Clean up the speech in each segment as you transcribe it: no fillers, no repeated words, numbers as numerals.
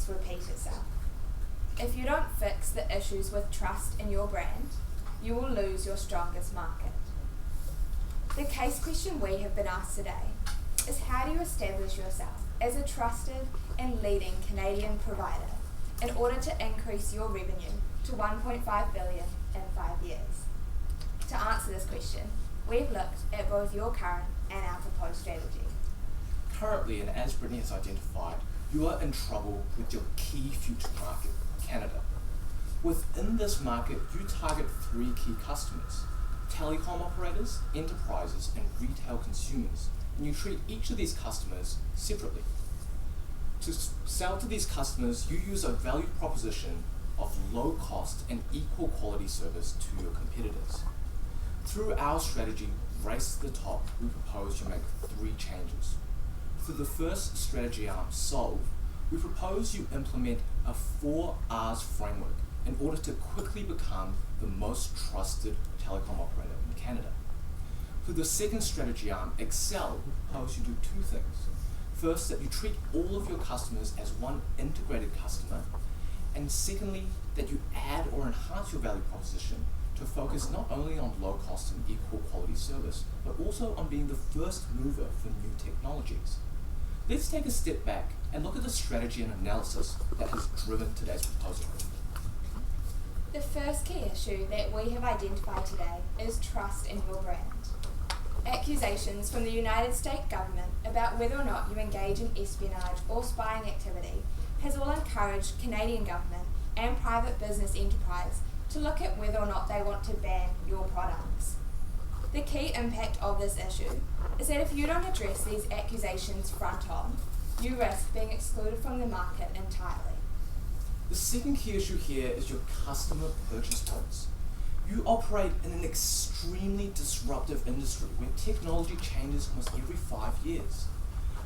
repeat itself. If you don't fix the issues with trust in your brand, you will lose your strongest market. The case question we have been asked today is, how do you establish yourself as a trusted and leading Canadian provider in order to increase your revenue to $1.5 billion in 5 years? To answer this question, we've looked at both your current and our proposed strategy. Currently, and as Brittany has identified, you are in trouble with your key future market, Canada. Within this market, you target 3 key customers: telecom operators, enterprises, and retail consumers, and you treat each of these customers separately. To sell to these customers, you use a value proposition of low cost and equal quality service to your competitors. Through our strategy, Race to the Top, we propose you make 3 changes. For the first strategy arm, Solve, we propose you implement a 4 R's framework in order to quickly become the most trusted telecom operator in Canada. For the second strategy arm, Excel, we propose you do 2 things. First, that you treat all of your customers as one integrated customer, and secondly, that you add or enhance your value proposition to focus not only on low cost and equal quality service, but also on being the first mover for new technologies. Let's take a step back and look at the strategy and analysis that has driven today's proposal. The first key issue that we have identified today is trust in your brand. Accusations from the United States government about whether or not you engage in espionage or spying activity has all encouraged Canadian government and private business enterprise to look at whether or not they want to ban your products. The key impact of this issue is that if you don't address these accusations front on, you risk being excluded from the market entirely. The second key issue here is your customer purchase patterns. You operate in an extremely disruptive industry where technology changes almost every 5 years.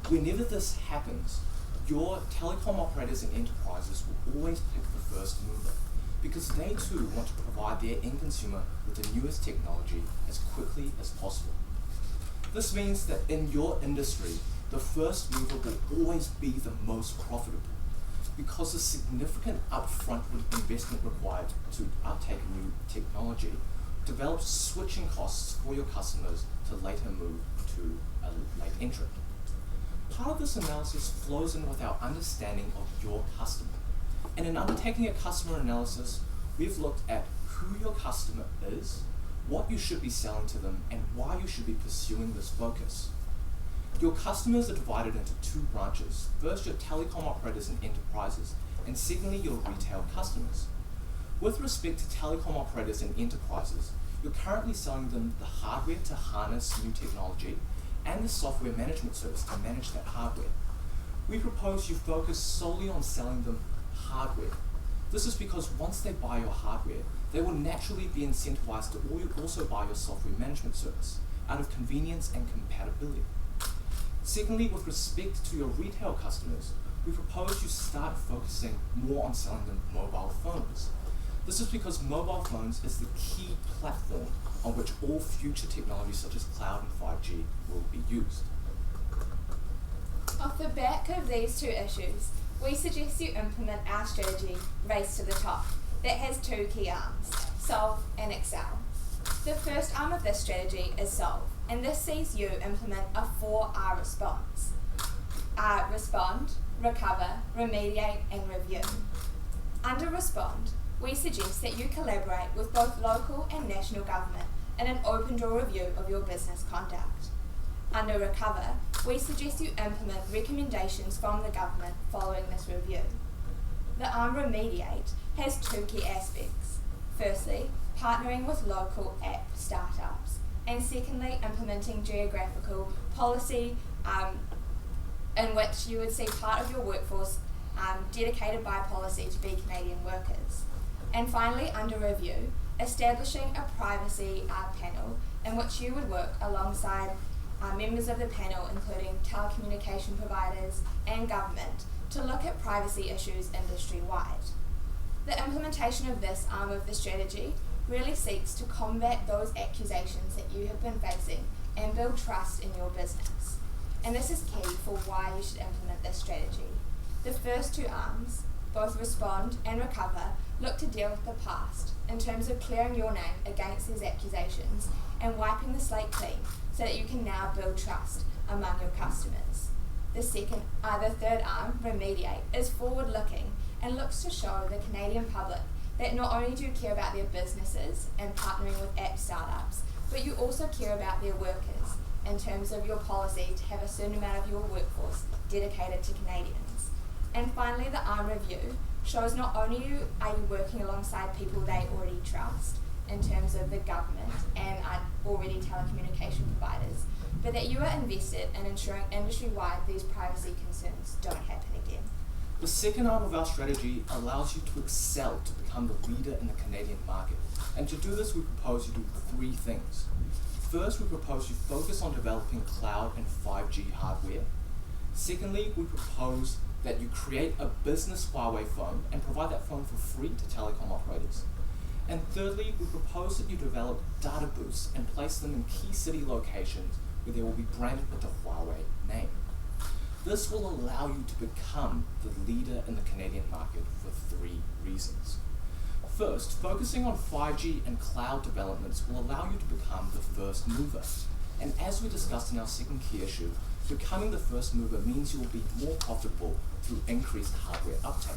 Whenever this happens, your telecom operators and enterprises will always pick the first mover, because they too want to provide their end consumer with the newest technology as quickly as possible. This means that in your industry, the first mover will always be the most profitable, because the significant upfront investment required to uptake a new technology develops switching costs for your customers to later move to a late entrant. Part of this analysis flows in with our understanding of your customer. And in undertaking a customer analysis, we've looked at who your customer is, what you should be selling to them, and why you should be pursuing this focus. Your customers are divided into 2 branches. First, your telecom operators and enterprises, and secondly, your retail customers. With respect to telecom operators and enterprises, you're currently selling them the hardware to harness new technology and the software management service to manage that hardware. We propose you focus solely on selling them hardware. This is because once they buy your hardware, they will naturally be incentivized to also buy your software management service out of convenience and compatibility. Secondly, with respect to your retail customers, we propose you start focusing more on selling them mobile phones. This is because mobile phones is the key platform on which all future technologies such as cloud and 5G will be used. Off the back of these 2 issues, we suggest you implement our strategy, Race to the Top, that has 2 key arms, Solve and Excel. The first arm of this strategy is Solve, and this sees you implement a 4R response. Respond, Recover, Remediate, and Review. Under Respond, we suggest that you collaborate with both local and national government in an open door review of your business conduct. Under Recover, we suggest you implement recommendations from the government following this review. The arm Remediate has 2 key aspects. Firstly, partnering with local app startups, and secondly, implementing geographical policy in which you would see part of your workforce dedicated by policy to be Canadian workers. And finally, under Review, establishing a privacy panel in which you would work alongside members of the panel, including telecommunication providers and government, to look at privacy issues industry-wide. The implementation of this arm of the strategy really seeks to combat those accusations that you have been facing and build trust in your business. And this is key for why you should implement this strategy. The first two arms, both respond and recover, look to deal with the past in terms of clearing your name against these accusations and wiping the slate clean so that you can now build trust among your customers. The third arm, remediate, is forward-looking and looks to show the Canadian public that not only do you care about their businesses and partnering with app startups, but you also care about their workers in terms of your policy to have a certain amount of your workforce dedicated to Canadians. And finally, the arm review shows not only are you working alongside people they already trust in terms of the government and are already telecommunication providers, but that you are invested in ensuring industry-wide these privacy concerns don't happen again. The second arm of our strategy allows you to excel to become the leader in the Canadian market. And to do this, we propose you do three things. First, we propose you focus on developing cloud and 5G hardware. Secondly, we propose that you create a business Huawei phone and provide that phone for free to telecom operators. And thirdly, we propose that you develop data booths and place them in key city locations where they will be branded with the Huawei name. This will allow you to become the leader in the Canadian market for three reasons. First, focusing on 5G and cloud developments will allow you to become the first mover. And as we discussed in our second key issue, becoming the first mover means you will be more profitable through increased hardware uptake.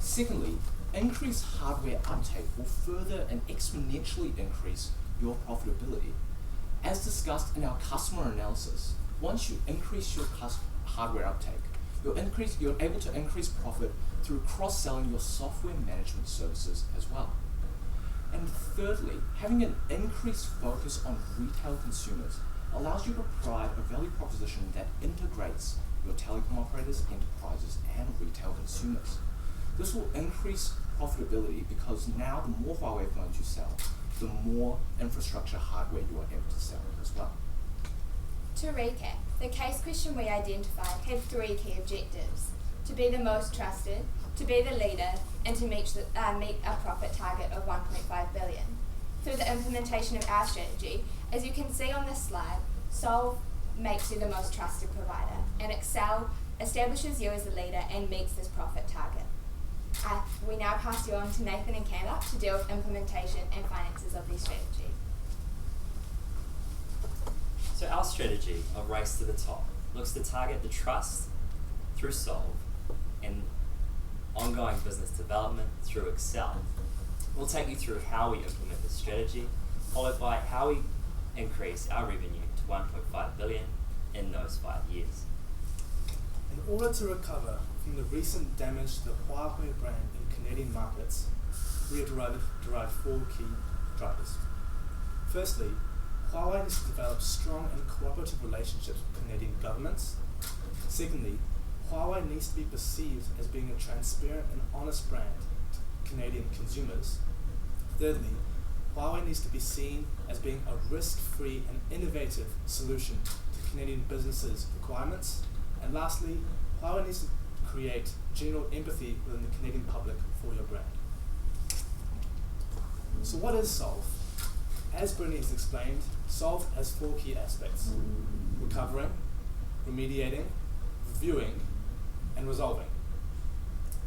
Secondly, increased hardware uptake will further and exponentially increase your profitability. As discussed in our customer analysis, once you increase your hardware uptake, you're able to increase profit through cross-selling your software management services as well. And thirdly, having an increased focus on retail consumers allows you to provide a value proposition that integrates your telecom operators, enterprises, and retail consumers. This will increase profitability because now the more Huawei phones you sell, the more infrastructure hardware you are able to sell as well. To recap, the case question we identified had three key objectives: to be the most trusted, to be the leader, and to meet a profit target of 1.5 billion. Through the implementation of our strategy, as you can see on this slide, Solve makes you the most trusted provider, and Excel establishes you as a leader and meets this profit target. We now pass you on to Nathan and Canada to deal with implementation and finances of this strategy. So our strategy of Race to the Top looks to target the trust through Solve and ongoing business development through Excel. We'll take you through how we implement this strategy, followed by how we increase our revenue to 1.5 billion in those 5 years. In order to recover from the recent damage to the Huawei brand in Canadian markets, we have derived four key drivers. Firstly, Huawei needs to develop strong and cooperative relationships with Canadian governments. Secondly, Huawei needs to be perceived as being a transparent and honest brand to Canadian consumers. Thirdly, Huawei needs to be seen as being a risk-free and innovative solution to Canadian businesses' requirements. And lastly, Huawei needs to create general empathy within the Canadian public for your brand. So what is Solve? As Bernie has explained, Solve has four key aspects: recovering, remediating, reviewing, and resolving.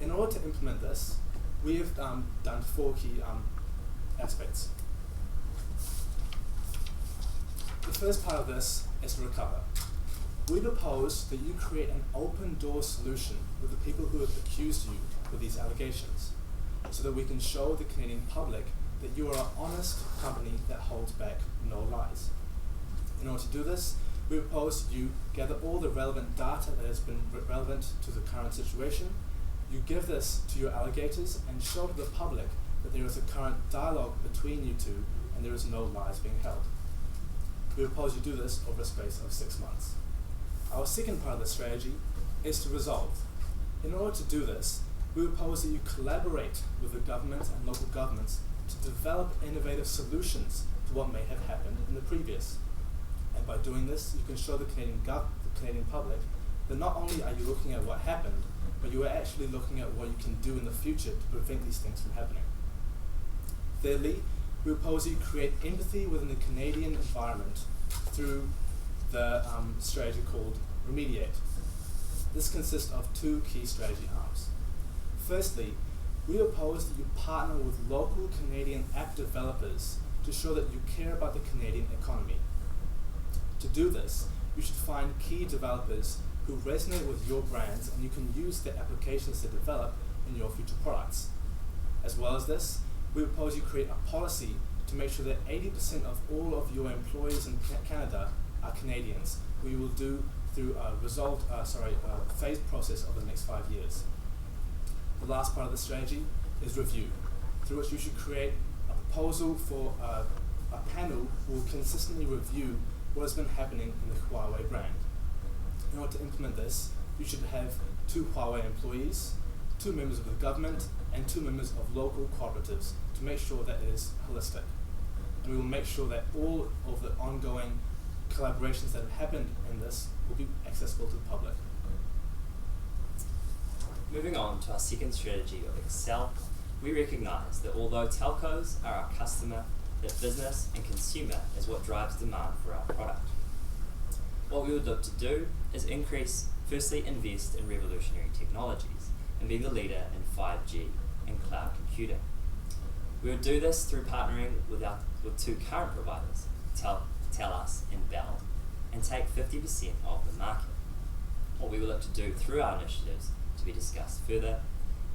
In order to implement this, we have done four key aspects. The first part of this is to recover. We propose that you create an open door solution with the people who have accused you with these allegations, so that we can show the Canadian public that you are an honest company that holds back no lies. In order to do this, we propose you gather all the relevant data that has been relevant to the current situation. You give this to your alligators and show to the public that there is a current dialogue between you two and there is no lies being held. We propose you do this over a space of 6 months. Our second part of the strategy is to resolve. In order to do this, we propose that you collaborate with the government and local governments to develop innovative solutions to what may have happened in the previous. And by doing this, you can show the Canadian public that not only are you looking at what happened, but you are actually looking at what you can do in the future to prevent these things from happening. Thirdly, we propose that you create empathy within the Canadian environment through the strategy called Remediate. This consists of two key strategy arms. Firstly, we propose that you partner with local Canadian app developers to show that you care about the Canadian economy. To do this, you should find key developers who resonate with your brands, and you can use their applications to develop in your future products. As well as this, we propose you create a policy to make sure that 80% of all of your employees in Canada are Canadians, who you will do through a phased process over the next 5 years. The last part of the strategy is review, through which you should create a proposal for a panel who will consistently review what has been happening in the Huawei brand. In order to implement this, you should have 2 Huawei employees, 2 members of the government, and 2 members of local cooperatives to make sure that it is holistic. And we will make sure that all of the ongoing collaborations that have happened in this will be accessible to the public. Moving on to our second strategy of Excel, we recognise that although telcos are our customer, that business and consumer is what drives demand for our product. What we would look to do is firstly invest in revolutionary technologies and be the leader in 5G and cloud computing. We would do this through partnering with 2 current providers, TELUS and Bell, and take 50% of the market. What we will look to do through our initiatives, to be discussed further,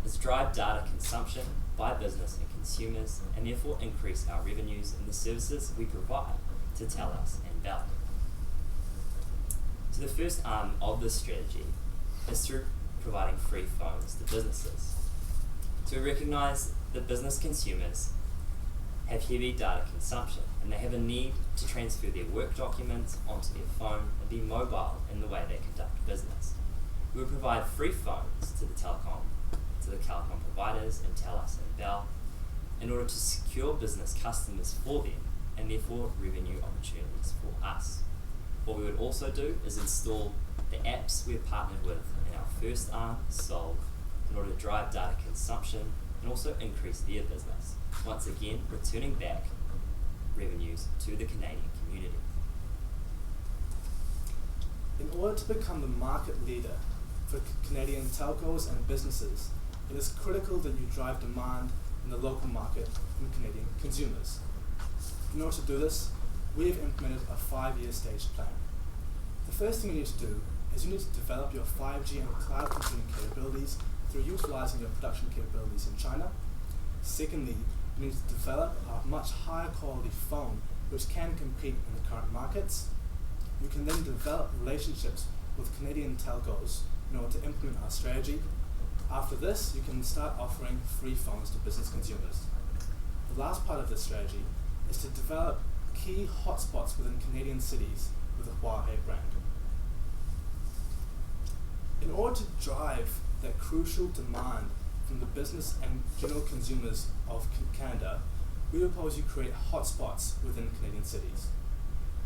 is drive data consumption by business and consumers, and therefore increase our revenues in the services we provide to TELUS and Bell. So the first arm of this strategy is through providing free phones to businesses. So we recognise that business consumers have heavy data consumption, and they have a need to transfer their work documents onto their phone and be mobile in the way they conduct business. We will provide free phones to the telecom providers in TELUS and Bell in order to secure business customers for them, and therefore revenue opportunities for us. What we would also do is install the apps we have partnered with in our first arm, Solve, in order to drive data consumption and also increase their business, once again returning back revenues to the Canadian community. In order to become the market leader for Canadian telcos and businesses, it is critical that you drive demand in the local market from Canadian consumers. In order to do this, we have implemented a 5-year staged plan. The first thing you need to do is you need to develop your 5G and cloud computing capabilities through utilizing your production capabilities in China. Secondly, you need to develop a much higher quality phone which can compete in the current markets. You can then develop relationships with Canadian telcos in order to implement our strategy. After this, you can start offering free phones to business consumers. The last part of this strategy is to develop key hotspots within Canadian cities with the Huawei brand. In order to drive that crucial demand from the business and general consumers of Canada, we propose you create hotspots within Canadian cities.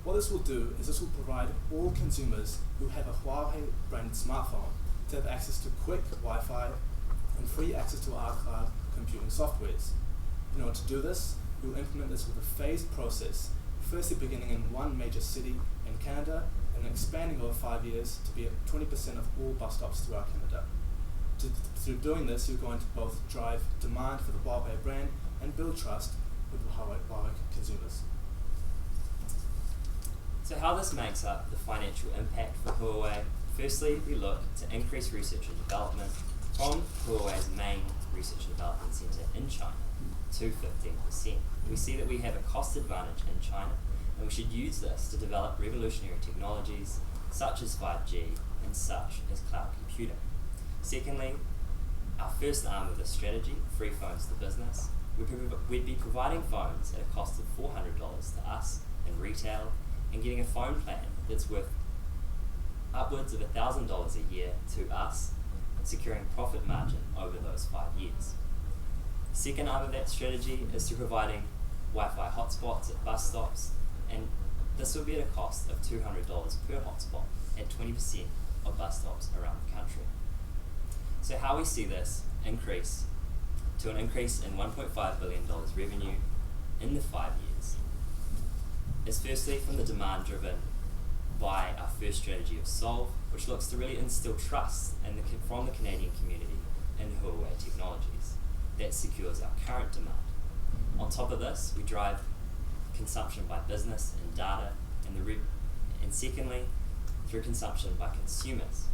What this will do is this will provide all consumers who have a Huawei branded smartphone to have access to quick Wi-Fi and free access to our cloud computing softwares. In order to do this, we will implement this with a phased process, firstly beginning in one major city in Canada and expanding over 5 years to be at 20% of all bus stops throughout Canada. Through doing this, you're going to both drive demand for the Huawei brand and build trust with Huawei consumers. So how this makes up the financial impact for Huawei, firstly we look to increase research and development from Huawei's main research and development centre in China to 15%. We see that we have a cost advantage in China, and we should use this to develop revolutionary technologies such as 5G and such as cloud computing. Secondly, our first arm of this strategy, free phones to business, we'd be providing phones at a cost of $400 to us in retail and getting a phone plan that's worth upwards of $1,000 a year to us, securing profit margin over those 5 years. Second arm of that strategy is to providing Wi-Fi hotspots at bus stops, and this will be at a cost of $200 per hotspot at 20% of bus stops around the country. So how we see this increase to an increase in $1.5 billion revenue in the 5 years is firstly from the demand driven by our first strategy of Solve, which looks to really instill trust from the Canadian community in Huawei technologies. That secures our current demand. On top of this, we drive consumption by business and data, and secondly, through consumption by consumers.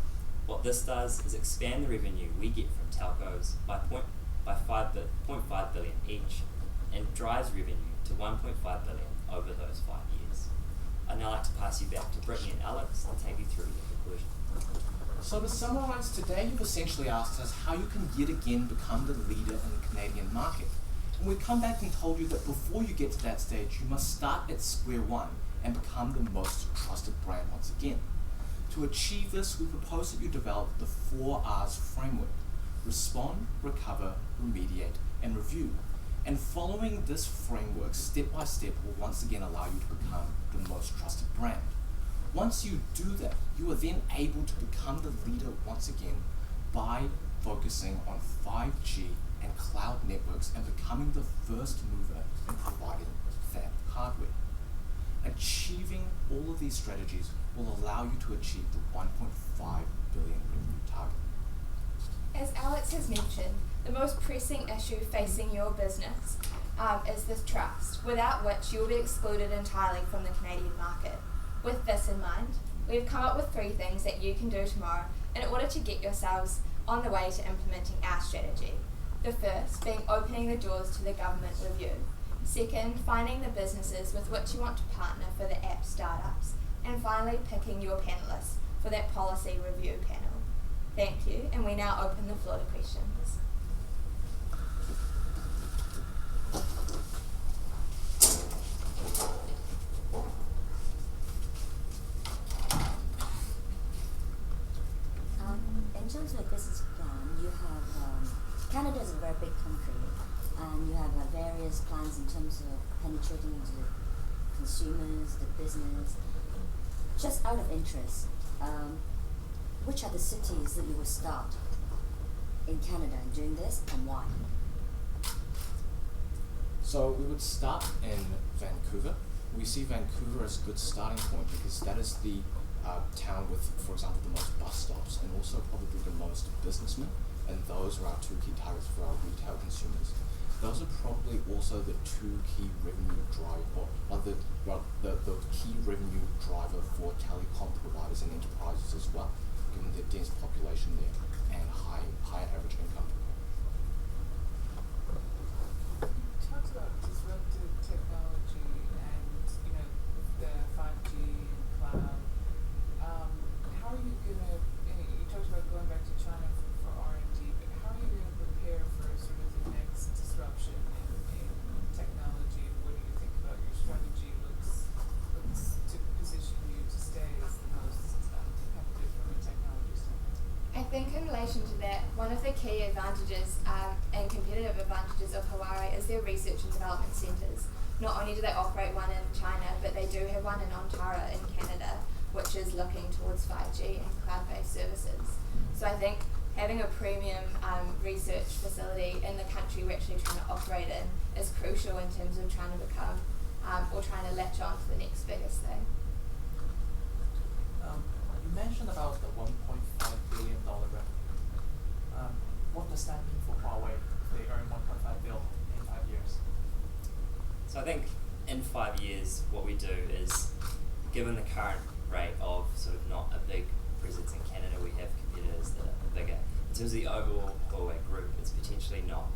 What this does is expand the revenue we get from telcos by 0.5 billion each, and drives revenue to 1.5 billion over those 5 years. I'd now like to pass you back to Brittany and Alex to take you through the conclusion. So to summarise, today you've essentially asked us how you can yet again become the leader in the Canadian market. And we've come back and told you that before you get to that stage, you must start at square one and become the most trusted brand once again. To achieve this, we propose that you develop the 4 R's framework: respond, recover, remediate, and review. And following this framework step by step will once again allow you to become the most trusted brand. Once you do that, you are then able to become the leader once again by focusing on 5G and cloud networks and becoming the first mover in providing that hardware. Achieving all of these strategies will allow you to achieve the 1.5 billion revenue target. As Alex has mentioned, the most pressing issue facing your business is this trust, without which you will be excluded entirely from the Canadian market. With this in mind, we've come up with 3 things that you can do tomorrow in order to get yourselves on the way to implementing our strategy. The first being opening the doors to the government review. Second, finding the businesses with which you want to partner for the app startups. And finally, picking your panelists for that policy review panel. Thank you, and we now open the floor to questions. In terms of a business plan, you have Canada is a very big country, and you have various plans in terms of penetrating into the consumers, the business. Just out of interest, which are the cities that you will start in Canada in doing this, and why? So we would start in Vancouver. We see Vancouver as a good starting point because that is the town with, for example, the most bus stops and also probably the most businessmen, and those are our 2 key targets for our retail consumers. Those are probably also the 2 key revenue the key revenue driver for telecom providers and enterprises as well, given the dense population there and higher average income. You talked about disruptive technology and the 5G and cloud. How are you gonna? You talked about going back to China for R&D, but how are you gonna prepare for sort of the next disruption in technology? What do you think about your strategy looks to position you to stay as the most competitive from a technology standpoint? I think in relation to that, one of the key advantages and competitive advantages of Huawei is their research and development centres. Not only do they operate one in China, but they do have one in Ontario in Canada, which is looking towards 5G and cloud-based services. So I think having a premium research facility in the country we're actually trying to operate in is crucial in terms of trying to become or trying to latch on to the next biggest thing. You mentioned about the $1.5 billion revenue. What does that mean for Huawei if they earn $1.5 billion in 5 years? So I think in 5 years, what we do is, given the current rate of sort of not a big presence in Canada, we have competitors that are bigger. In terms of the overall Huawei group, it's potentially not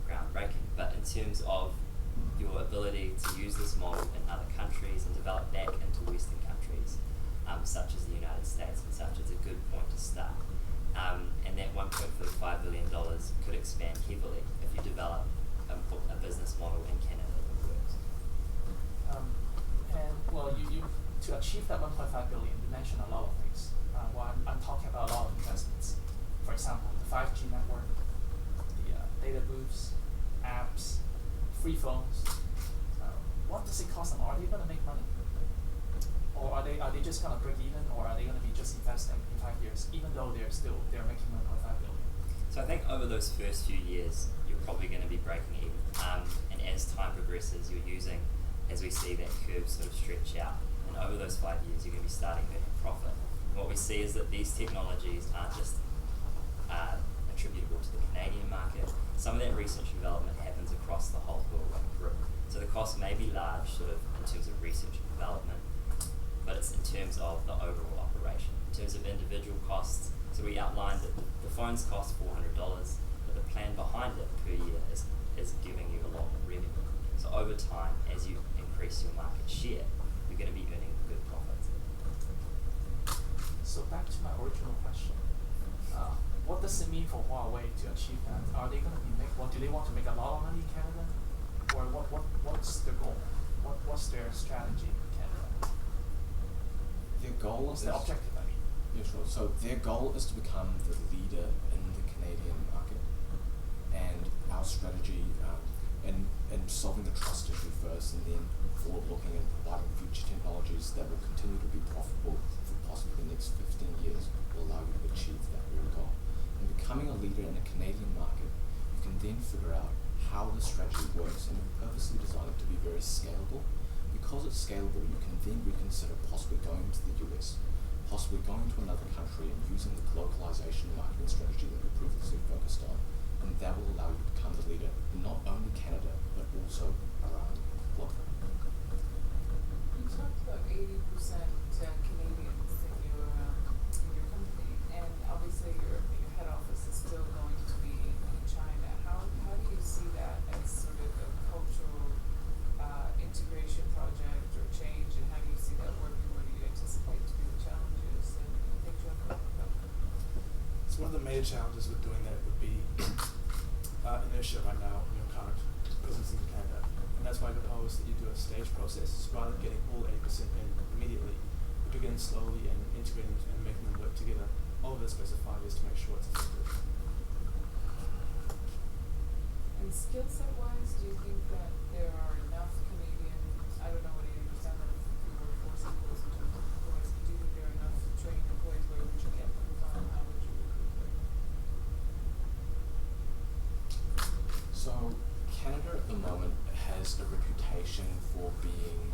groundbreaking, but in terms of your ability to use this model in other countries and develop back into Western countries, such as the United States and such, it's a good point to start. And that $1.5 billion could expand heavily if you develop a business model in Canada that works. You to achieve that 1.5 billion, you mentioned a lot of things. I'm talking about a lot of investments. For example, the 5G network, the data booths, apps, free phones. What does it cost them? Are they going to make money? Or are they just going to break even, or are they going to be just investing in 5 years, even though they're making 1.5 billion? So I think over those first few years, you're probably going to be breaking even. And as time progresses, you're using, as we see that curve sort of stretch out, and over those 5 years, you're going to be starting earning profit. What we see is that these technologies aren't just attributable to the Canadian market. Some of that research and development happens across the whole Huawei group. So the cost may be large sort of in terms of research and development, but it's in terms of the overall operation. In terms of individual costs, so we outlined that the phones cost $400, but the plan behind it per year is giving you a lot more revenue. So over time, as you increase your market share, you're going to be earning good profits. So back to my original question. What does it mean for Huawei to achieve that? Are they going to be do they want to make a lot of money in Canada? Or what's the goal? What's their strategy in Canada? Their goal What's is the objective, I mean? Yeah, sure. So their goal is to become the leader in the Canadian market, and our strategy in solving the trust issue first, and then forward-looking and providing future technologies that will continue to be profitable for possibly the next 15 years will allow you to achieve that very goal. And becoming a leader in the Canadian market, you can then figure out how the strategy works, and we purposely designed it to be very scalable. Because it's scalable, you can then reconsider possibly going to the US, possibly going to another country and using the localization marketing strategy that we previously focused on, and that will allow you to become the leader in not only Canada, but also around the globe. You talked about 80% Canadians in your company, and obviously your head office is still going to be in China. How do you see that as sort of a cultural integration project or change, and how do you see that working? What do you anticipate to be the challenges and things you have to work about? So one of the major challenges with doing that would be inertia right now in your current business in Canada. And that's why I propose that you do a stage process rather than getting all 80% in immediately. You begin slowly and integrating and making them work together over the space of 5 years to make sure it's effective. And skill set wise, do you think that there are enough Canadian, I don't know what 80% of the workforce equals in terms of employees, but do you think there are enough trained employees? Where would you get them from? How would you recruit them? So Canada at the moment has a reputation for being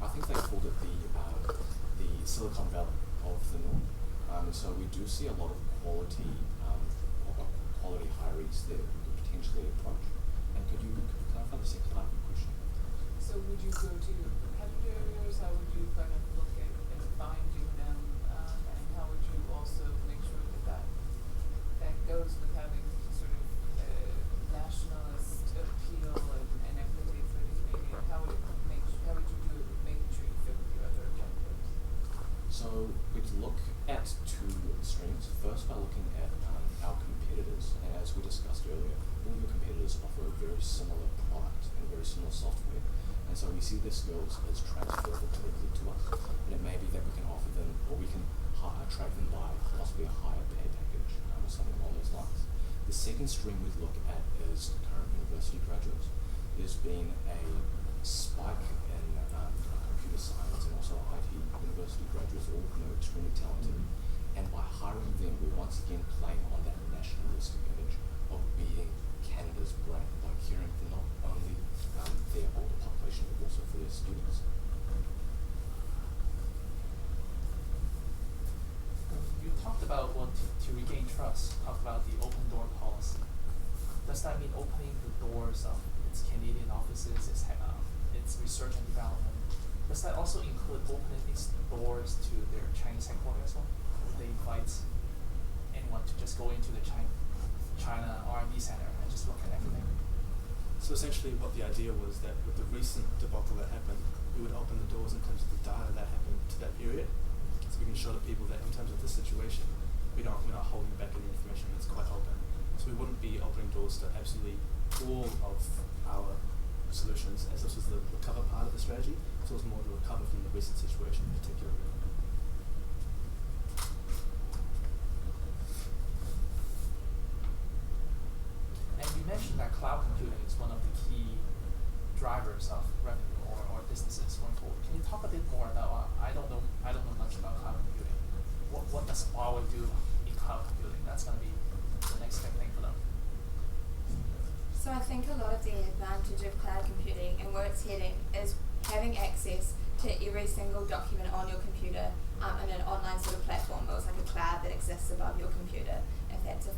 I think they called it the Silicon Valley of the North. So we do see a lot of quality hirees there who could potentially approach. And could you clarify the second part of the question? So would you go to your competitors? How would you kind of look at and finding them? And how would you also make sure that goes with having sort of nationalist appeal and equity for the Canadian? How would you do it with making sure you fit with your other objectives? So we'd look at two streams. First, by looking at our competitors, and as we discussed earlier, all your competitors offer a very similar product and very similar software, and so we see their skills as transferable directly to us, and it may be that we can offer them, or we can trade them by possibly a higher pay package or something along those lines. The second stream we look at is current university graduates. There's been a spike in computer science and also IT university graduates, all extremely talented. And by hiring them, we're once again playing on that nationalistic image of being Canada's brand, by caring for not only their older population, but also for their students. You talked about to regain trust, talked about the open door policy. Does that mean opening the doors of its Canadian offices, its research and development? Does that also include opening its doors to their Chinese headquarters as well? Would they invite anyone to just go into the China R&D center and just look at everything? So essentially what the idea was that with the recent debacle that happened, we would open the doors in terms of the data that happened to that period. So we can show the people that in terms of this situation, we're not holding back any information, it's quite open. So we wouldn't be opening doors to absolutely all of our solutions, as this was the recover part of the strategy. So it was more to recover from the recent situation in particular. And you mentioned that cloud computing is one of the key drivers of revenue or businesses going forward. Can you talk a bit more about? I don't know much about cloud computing. What does Huawei do in cloud computing? That's going to be the next big thing for them. So I think a lot of the advantage of cloud computing and where it's heading is having access to every single document on your computer in an online sort of platform. It was like a cloud that exists above your computer, if that's an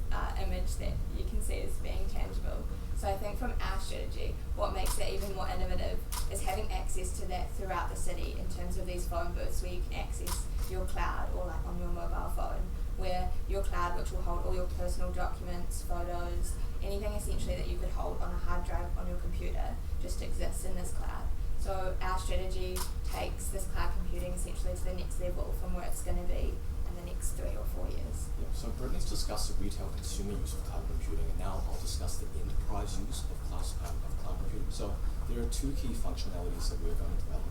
image that you can see as being tangible. So I think from our strategy, what makes it even more innovative is having access to that throughout the city in terms of these phone booths where you can access your cloud or like on your mobile phone, where your cloud, which will hold all your personal documents, photos, anything essentially that you could hold on a hard drive on your computer, just exists in this cloud. So our strategy takes this cloud computing essentially to the next level from where it's going to be in the next 3 or 4 years. Yeah, so Brittany's discussed the retail consumer use of cloud computing, and now I'll discuss the enterprise use of cloud computing. So there are 2 key functionalities that we're going to develop.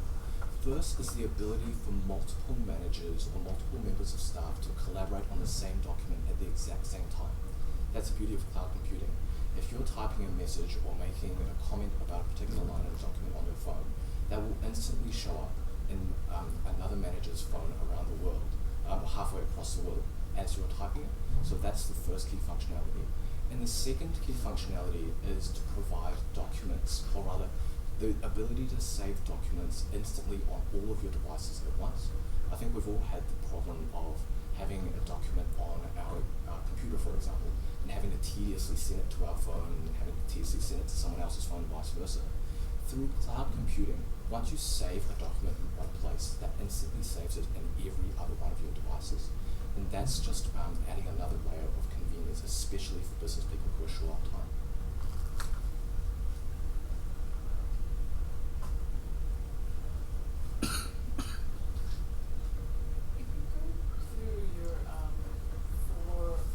First is the ability for multiple managers or multiple members of staff to collaborate on the same document at the exact same time. That's the beauty of cloud computing. If you're typing a message or making a comment about a particular line of a document on your phone, that will instantly show up in another manager's phone around the world, halfway across the world as you're typing it. So that's the first key functionality. And the second key functionality is to provide documents, or rather, the ability to save documents instantly on all of your devices at once. I think we've all had the problem of having a document on our computer, for example, and having to tediously send it to our phone and having to tediously send it to someone else's phone and vice versa. Through cloud computing, once you save a document in one place, that instantly saves it in every other one of your devices. And that's just adding another layer of convenience, especially for business people who are short on time. If you go through your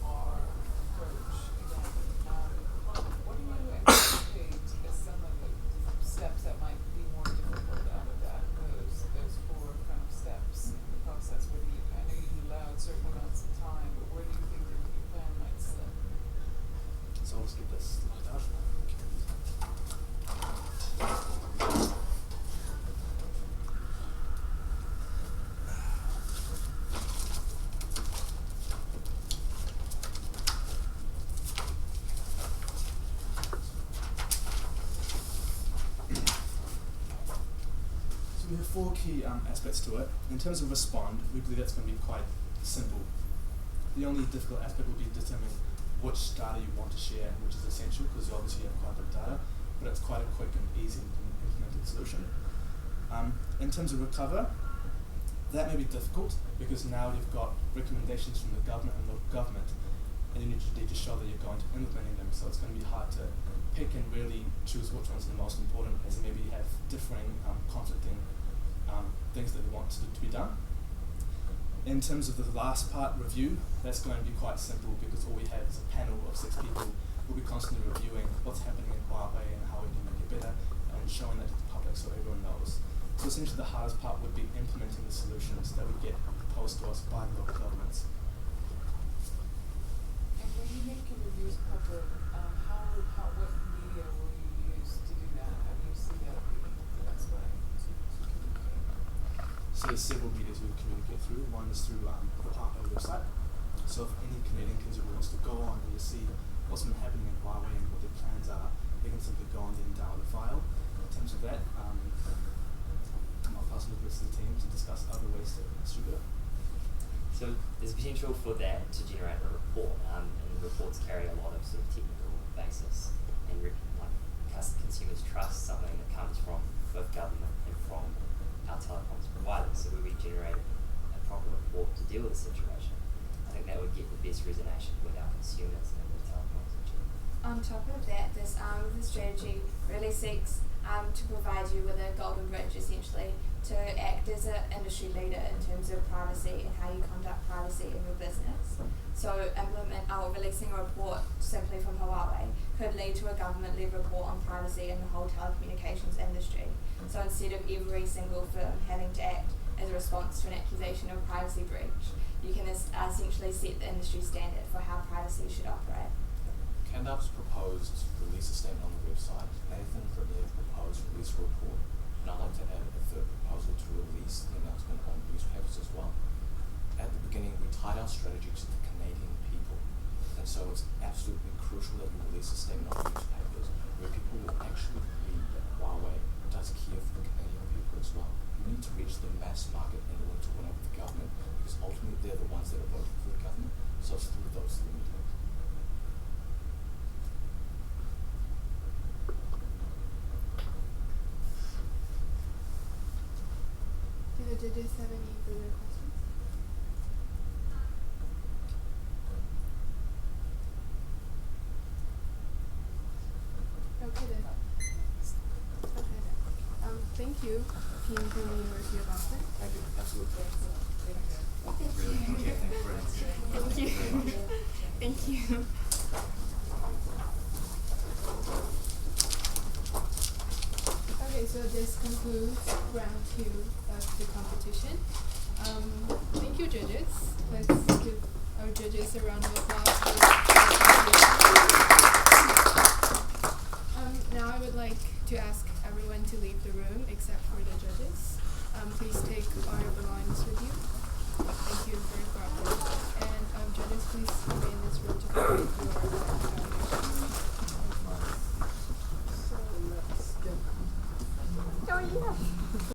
4R approach again, what do you anticipate as some of the steps that might be more difficult out of that? Those 4 kind of steps in the process. Where do you, I know you allowed certain amounts of time, but where do you think that your plan might slip? So I'll just get this slide out. So we have 4 key aspects to it. In terms of respond, we believe that's going to be quite simple. The only difficult aspect will be determining which data you want to share, which is essential because you obviously have quite a bit of data, but it's quite a quick and easy implemented solution. In terms of recover, that may be difficult because now you've got recommendations from the government and local government, and you need to show that you're going to implementing them, so it's going to be hard to pick and really choose which ones are the most important, as maybe you have differing, conflicting things that you want to be done. In terms of the last part, review, that's going to be quite simple because all we have is a panel of 6 people who will be constantly reviewing what's happening in Huawei and how we can make it better and showing that to the public so everyone knows. So essentially the hardest part would be implementing the solutions that we get proposed to us by the local governments. And when you make your reviews public, what media will you use to do that? How do you see that being the best way to communicate? So there's several medias we communicate through. One is through the Huawei website. So if any Canadian consumer wants to go on and just see what's been happening in Huawei and what their plans are, they can simply go on and download the file. In terms of that, I'll pass it over to the team to discuss other ways to distribute it. So there's potential for that to generate a report, and reports carry a lot of sort of technical basis, and consumers trust something that comes from both government and from our telecoms providers. So we generate a proper report to deal with the situation. I think that would get the best resonation with our consumers and the telecoms industry. On top of that, this arm of the strategy really seeks to provide you with a golden bridge, essentially, to act as an industry leader in terms of privacy and how you conduct privacy in your business. So releasing a report simply from Huawei could lead to a government-led report on privacy in the whole telecommunications industry. So instead of every single firm having to act as a response to an accusation of privacy breach, you can essentially set the industry standard for how privacy should operate. Candup's proposed release a statement on the website. Nathan and Brittany have proposed release a report. And I'd like to add a third proposal to release the announcement on newspapers as well. At the beginning, we tied our strategy to the Canadian people. And so it's absolutely crucial that we release a statement on newspapers where people will actually read that Huawei does care for the Canadian people as well. We need to reach judges have any further questions? Okay then. Thank you, team from the University of Auckland. Thank you. Absolutely. Thank Really appreciate it. Thank you very much. Thank you. Thank you. Okay, so this concludes round 2 of the competition. Thank you, judges. Let's give our judges a round of applause. Now I would like to ask everyone to leave the room except for the judges. Please take all your belongings with you. Thank you for your cooperation. And judges, please stay in this room to complete your evaluation. So let's go.